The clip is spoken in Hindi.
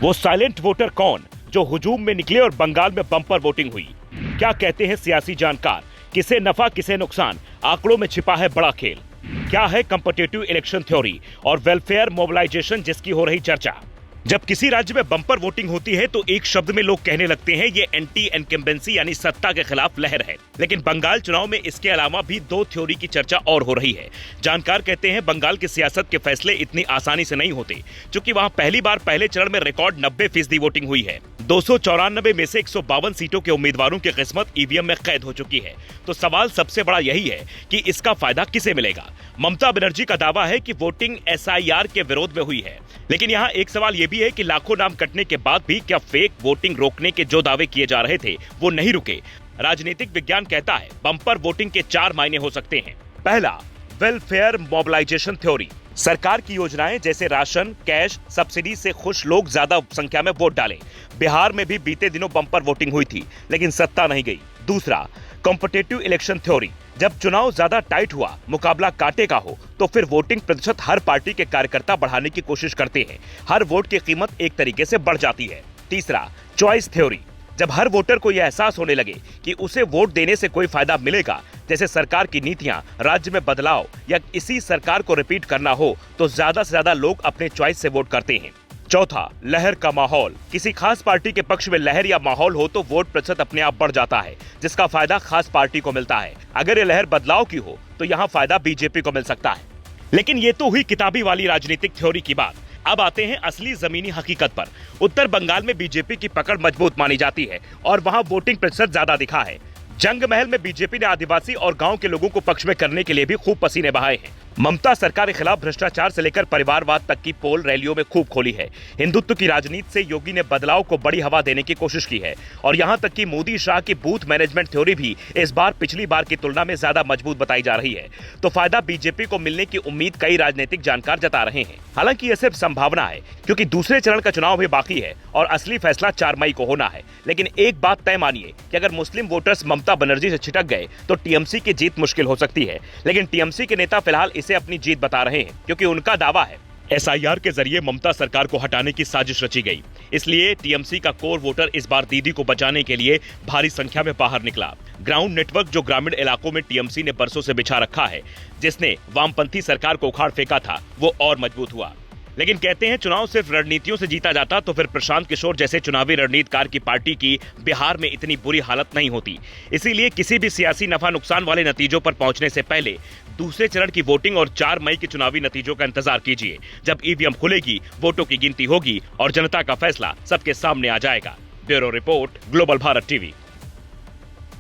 वो साइलेंट वोटर कौन जो हुजूम में निकले और बंगाल में बम्पर वोटिंग हुई? क्या कहते हैं सियासी जानकार, किसे नफा किसे नुकसान, आंकड़ों में छिपा है बड़ा खेल। क्या है कॉम्पिटिटिव इलेक्शन थ्योरी और वेलफेयर मोबिलाइजेशन जिसकी हो रही चर्चा। जब किसी राज्य में बम्पर वोटिंग होती है तो एक शब्द में लोग कहने लगते हैं ये एंटी इनकम्बेंसी यानी सत्ता के खिलाफ लहर है। लेकिन बंगाल चुनाव में इसके अलावा भी दो थ्योरी की चर्चा और हो रही है। जानकार कहते हैं बंगाल की सियासत के फैसले इतनी आसानी से नहीं होते, क्योंकि वहां पहली बार पहले चरण में रिकॉर्ड 90% वोटिंग हुई है। 294 में से 152 सीटों के उम्मीदवारों की किस्मत ईवीएम में कैद हो चुकी है। तो सवाल सबसे बड़ा यही है कि इसका फायदा किसे मिलेगा। ममता बनर्जी का दावा है कि वोटिंग एसआईआर के विरोध में हुई है, लेकिन यहाँ एक सवाल ये भी है कि लाखों नाम कटने के बाद भी क्या फेक वोटिंग रोकने के जो दावे किए जा रहे थे वो नहीं रुके। राजनीतिक विज्ञान कहता है बम्पर वोटिंग के 4 मायने हो सकते हैं। पहला, वेलफेयर मोबिलाइजेशन थ्योरी। सरकार की योजनाएं जैसे राशन, कैश, सब्सिडी से खुश लोग ज्यादा संख्या में वोट डालें। बिहार में भी बीते दिनों बम्पर वोटिंग हुई थी, लेकिन सत्ता नहीं गई। दूसरा, कॉम्पिटिटिव इलेक्शन थ्योरी। जब चुनाव ज्यादा टाइट हुआ, मुकाबला कांटे का हो, तो फिर वोटिंग प्रतिशत हर पार्टी के कार्यकर्ता बढ़ाने की कोशिश करते हैं। हर वोट की कीमत एक तरीके से बढ़ जाती है। तीसरा, चॉइस थ्योरी। जब हर वोटर को यह एहसास होने लगे कि उसे वोट देने से कोई फायदा मिलेगा, जैसे सरकार की नीतियां, राज्य में बदलाव या इसी सरकार को रिपीट करना हो, तो ज्यादा से ज्यादा लोग अपने चॉइस से वोट करते हैं। चौथा, लहर का माहौल। किसी खास पार्टी के पक्ष में लहर या माहौल हो तो वोट प्रतिशत अपने आप बढ़ जाता है, जिसका फायदा खास पार्टी को मिलता है। अगर ये लहर बदलाव की हो तो यहाँ फायदा बीजेपी को मिल सकता है। लेकिन ये तो हुई किताबी वाली राजनीतिक थ्योरी की बात। अब आते हैं असली जमीनी हकीकत पर। उत्तर बंगाल में बीजेपी की पकड़ मजबूत मानी जाती है और वहां वोटिंग प्रतिशत ज्यादा दिखा है। जंग महल में बीजेपी ने आदिवासी और गांव के लोगों को पक्ष में करने के लिए भी खूब पसीने बहाए हैं। ममता सरकार के खिलाफ भ्रष्टाचार से लेकर परिवारवाद तक की पोल रैलियों में खूब खोली है। हिंदुत्व की राजनीति से योगी ने बदलाव को बड़ी हवा देने की कोशिश की है और यहां तक कि मोदी शाह की बूथ मैनेजमेंट थ्योरी भी इस बार पिछली बार की तुलना में ज्यादा मजबूत बताई जा रही है। तो फायदा बीजेपी को मिलने की उम्मीद कई राजनीतिक जानकार जता रहे हैं। हालांकि यह सिर्फ संभावना है, क्योंकि दूसरे चरण का चुनाव भी बाकी है और असली फैसला 4 मई को होना है। लेकिन एक बात तय मानिए कि अगर मुस्लिम वोटर्स ममता बनर्जी से छिटक गए तो टीएमसी की जीत मुश्किल हो सकती है। लेकिन टीएमसी के नेता फिलहाल इसे अपनी जीत बता रहे हैं, क्योंकि उनका दावा है एसआईआर के जरिए ममता सरकार को हटाने की साजिश रची गई। इसलिए टीएमसी का कोर वोटर इस बार दीदी को बचाने के लिए भारी संख्या में बाहर निकला। ग्राउंड नेटवर्क जो ग्रामीण इलाकों में टीएमसी ने बरसों से बिछा रखा है, जिसने वामपंथी सरकार को उखाड़ फेंका था, वो और मजबूत हुआ। लेकिन कहते हैं चुनाव सिर्फ रणनीतियों से जीता जाता तो फिर प्रशांत किशोर जैसे चुनावी रणनीतिकार की पार्टी की बिहार में इतनी बुरी हालत नहीं होती। इसीलिए किसी भी सियासी नफा नुकसान वाले नतीजों पर पहुंचने से पहले दूसरे चरण की वोटिंग और 4 मई के चुनावी नतीजों का इंतजार कीजिए, जब ईवीएम खुलेगी, वोटों की गिनती होगी और जनता का फैसला सबके सामने आ जाएगा। Bureau report, global Bharat TV.